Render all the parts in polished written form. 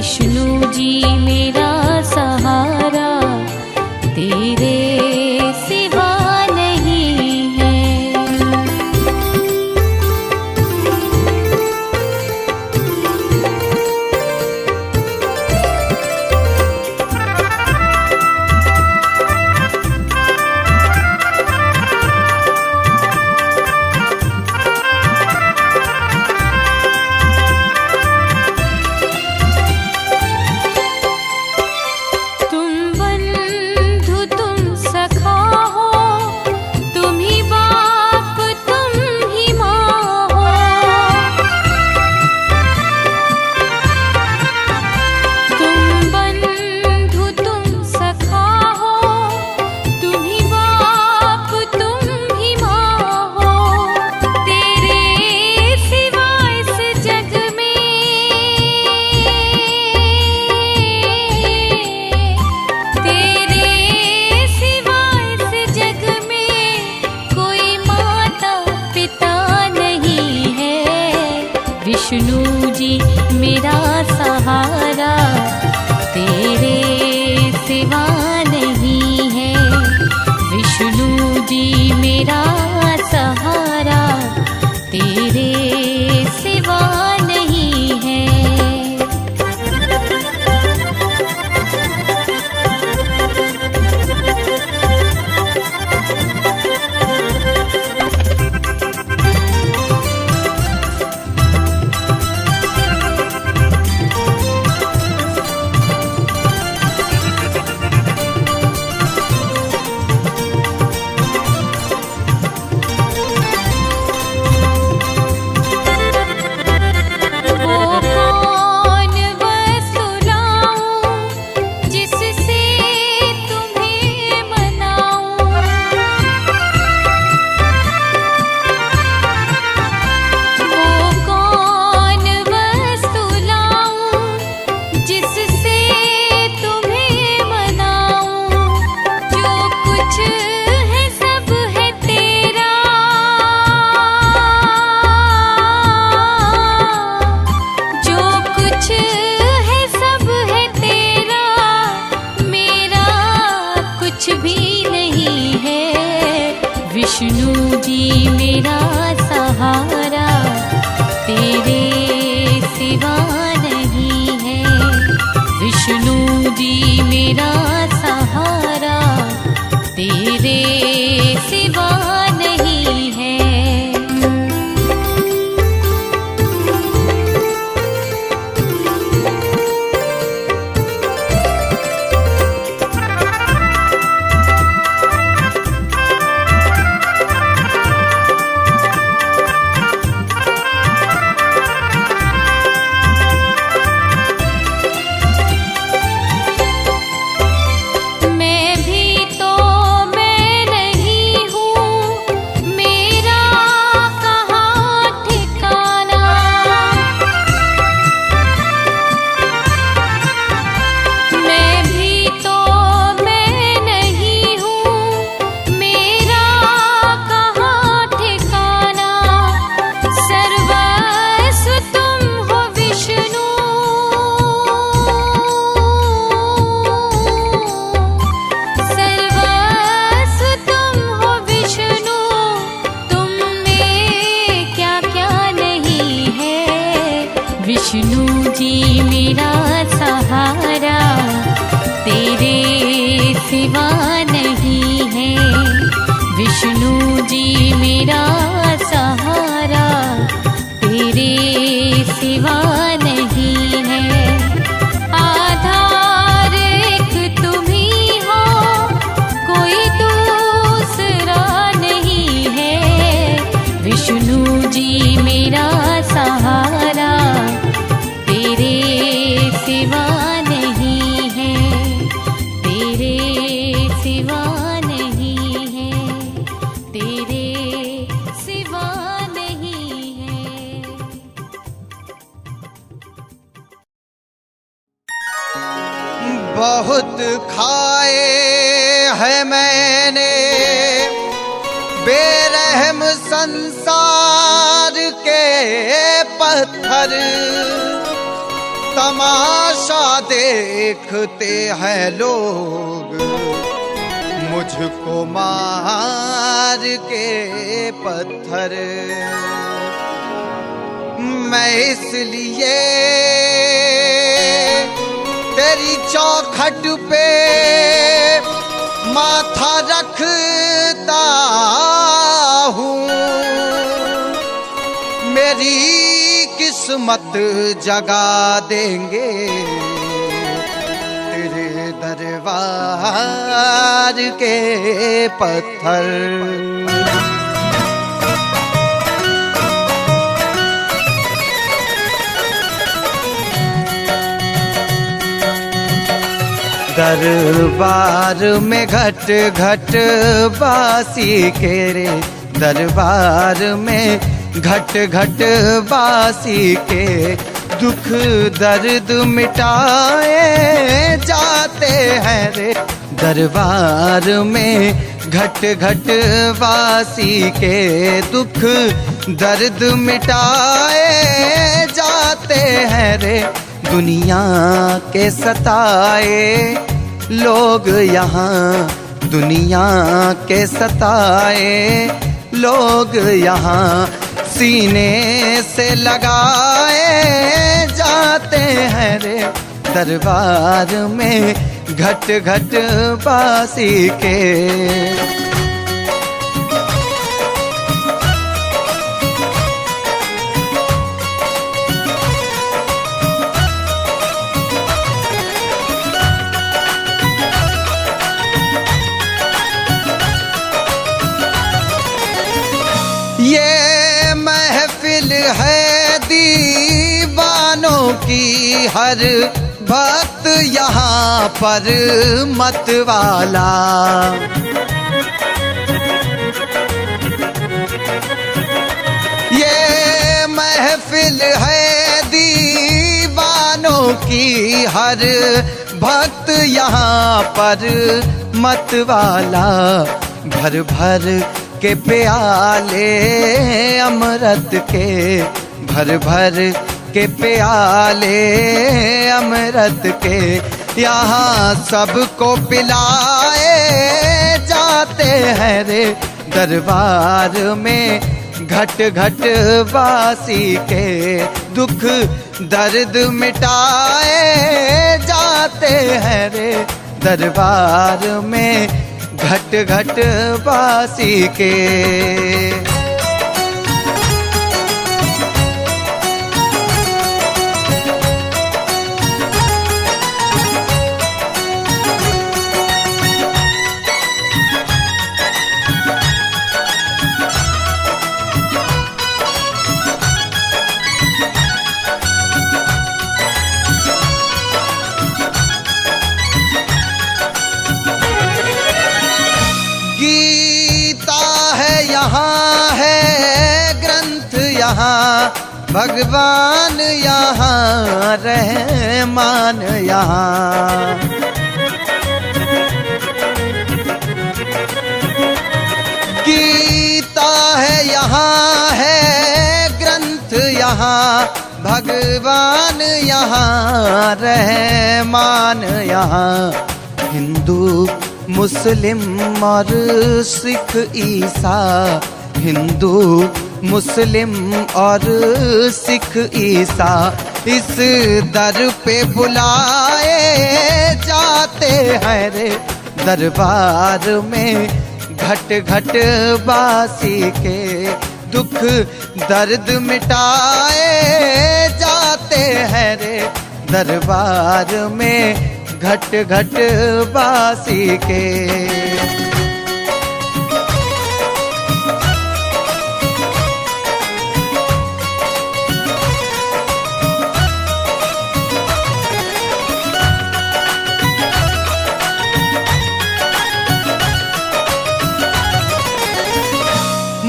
विष्णु जी मेरा सहारा, तेरे सिवा नहीं है। विष्णु जी मेरा सहारा, तेरे सिवा नहीं है। विष्णु जी मेरा सहारा, तेरे सिवा नहीं है। विष्णु जी मेरा सहारा, तेरे सिवा नहीं है। विष्णु जी मेरा सहारा, तेरे सिवा नहीं है। विष्णु जी मेरा सहारा, तेरे सिवा नहीं है। विष्णु जी मेरा सहारा, तेरे सिवा नहीं है। आधार एक तुम ही हो, कोई दूसरा नहीं है। विष्णु जी मेरा सहारा, तेरे सिवा नहीं है। तेरे सिवा नहीं है। तेरे सिवा नहीं है। बहुत खाए है मैंने बेरहम संसार के पत्थर, तमाशा देखते हैं लोग, मुझको मार के पत्थर। मैं इसलिए तेरी चौखट पे माथा रखता हूँ, मेरी किस्मत जगा देंगे तेरे दरबार के पत्थर। दरबार में घट घट बासी के रे, दरबार में घट घट बासी के दुख दर्द मिटाए जाते हैं रे। दरबार में घट घट बासी के दुख दर्द मिटाए जाते हैं रे। दुनिया के सताए लोग यहाँ, दुनिया के सताए लोग यहाँ सीने से लगाए जाते हैं रे। दरबार में घट घट बासी के। ये महफिल है दीवानों की, हर भक्त यहाँ पर मत वाला। ये महफिल है दीवानों की, हर भक्त यहाँ पर मत वाला। भर भर के प्याले अमृत के, भर भर के प्याले अमृत के यहाँ सबको पिलाए जाते हैं रे। दरबार में घट घट बासी के दुख दर्द मिटाए जाते हैं रे। दरबार में घट घट बासी के। यहाँ है ग्रंथ, यहाँ भगवान, यहाँ रहमान, यहाँ गीता है, यहाँ है ग्रंथ, यहाँ भगवान, यहाँ रहमान, यहाँ हिंदू मुस्लिम और सिख ईसा, हिंदू मुस्लिम और सिख ईसा इस दर पे बुलाए जाते हैं रे। दरबार में घट घट बासी के दुख दर्द मिटाए जाते हैं रे। दरबार में घट घट बासी के।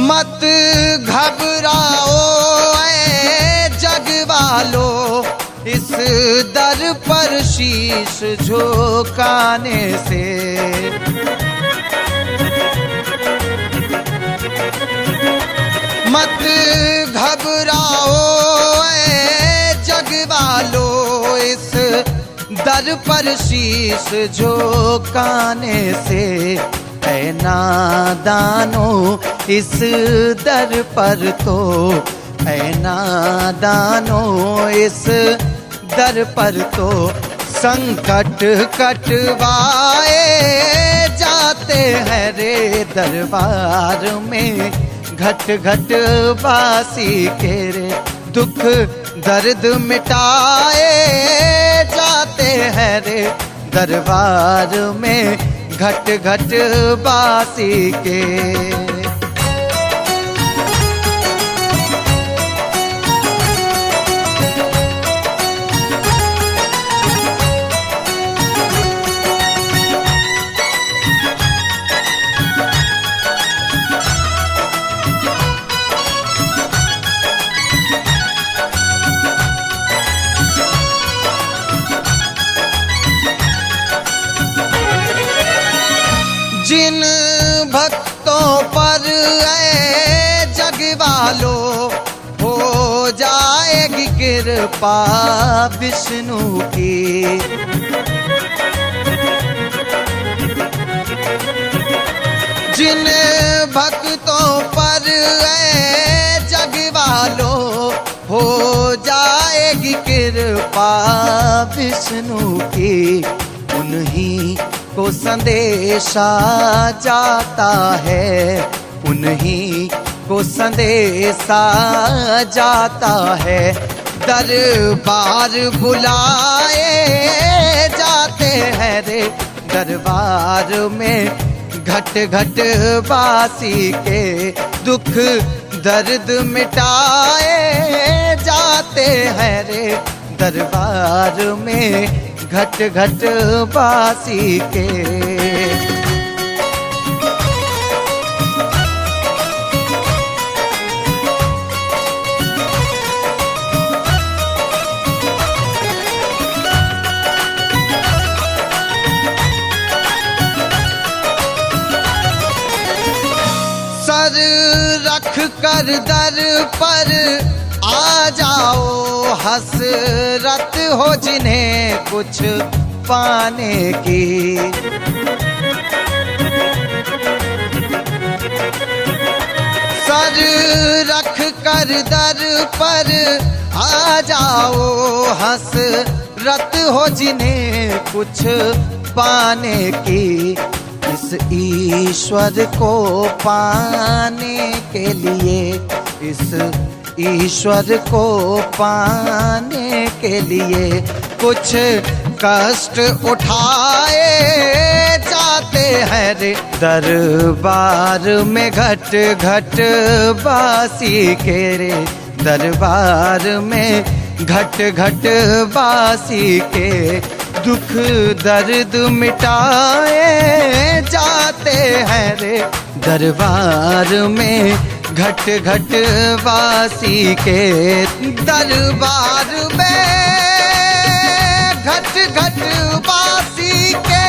मत घबराओ ऐ जग वालों, इस दर पर शीश झुकाने से। मत घबराओ ऐ जग वालों, इस दर पर शीश झुकाने से, है नादानो इस दर पर तो, है नादानो इस दर पर तो। संकट कटवाए जाते हैं रे दरबार में, घट घट बासी के रे दुख दर्द मिटाए जाते हैं रे दरबार में, घट घट बासी के। जिन भक्तों पर ऐ जग वालों हो जाएगी कृपा विष्णु की, जिन भक्तों पर ऐ जग वालों हो जाएगी कृपा विष्णु की, उन्हीं को संदेशा जाता है, उन्हीं को संदेशा जाता है। दरबार बुलाए जाते हैं रे दरबार में, घट घट बासी के दुख दर्द मिटाए जाते हैं रे दरबार में, घट घट बासी के। सर रख कर दर पर आ जाओ, हसरत हो जिन्हें कुछ पाने की। सर रख कर दर पर आ जाओ, हसरत हो जिन्हें कुछ पाने की। इस ईश्वर को पाने के लिए, इस ईश्वर को पाने के लिए कुछ कष्ट उठाए जाते हैं रे दरबार में, घट घट बासी के रे दरबार में, घट घट बासी के दुख दर्द मिटाए जाते हैं रे दरबार में, घट घट बासी के दरबार में, घट घट बासी के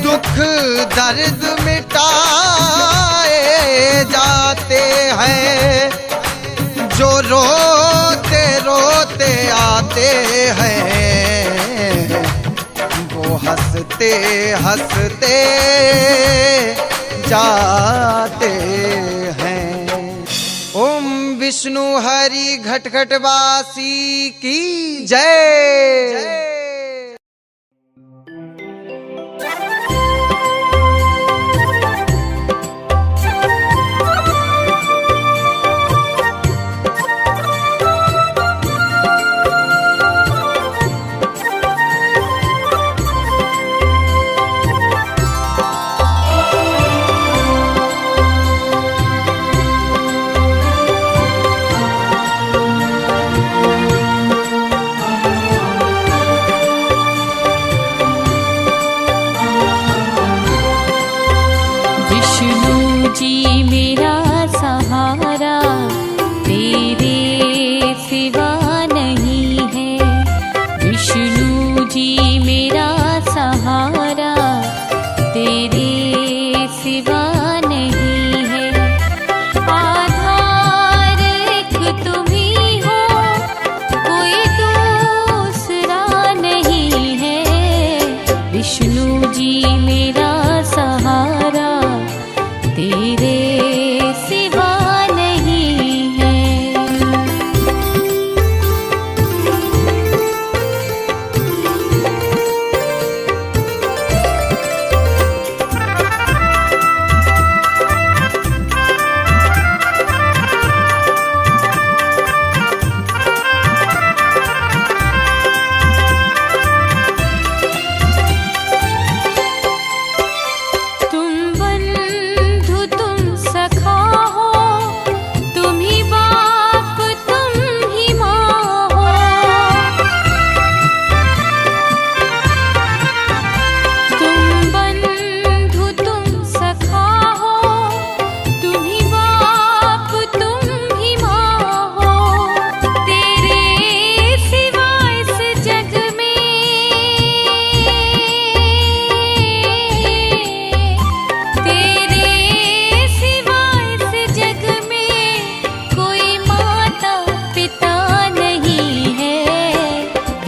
दुख दर्द मिटाए जाते हैं। जो रोते रोते आते हैं, वो हंसते हंसते जाते हैं। ओम विष्णु हरि घट घट बासी की जय।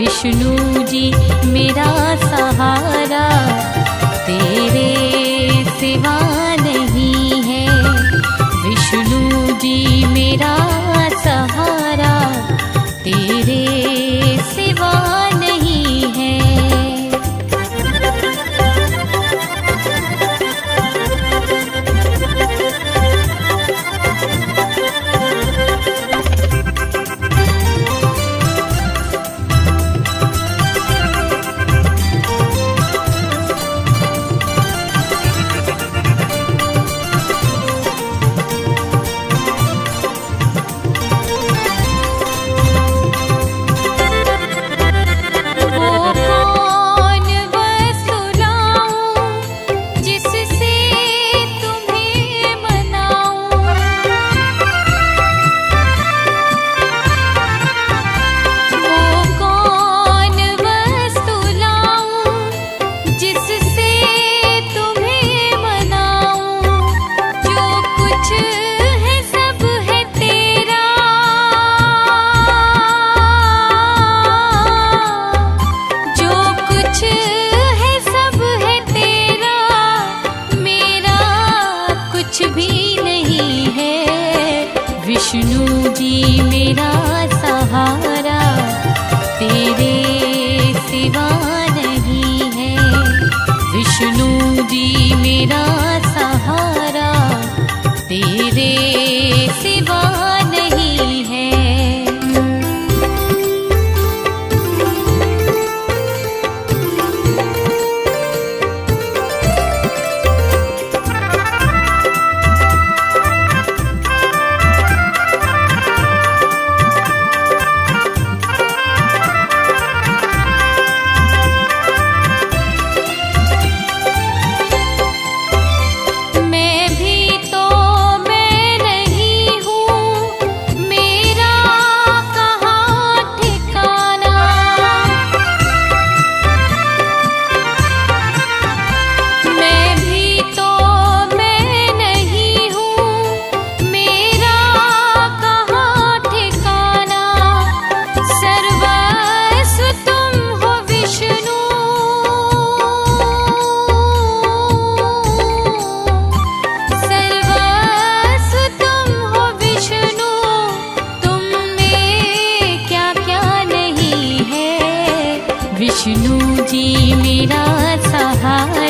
विष्णु जी मेरा सहारा, तेरे सिवा नहीं है। विष्णु जी मेरा सहारा, तेरे सिवा नहीं है। विष्णु जी मेरा सहारा, तेरे सिवा नहीं है। विष्णु जी मेरा सहारा, तेरे सिवा नहीं है। विष्णु जी मेरा सहारा,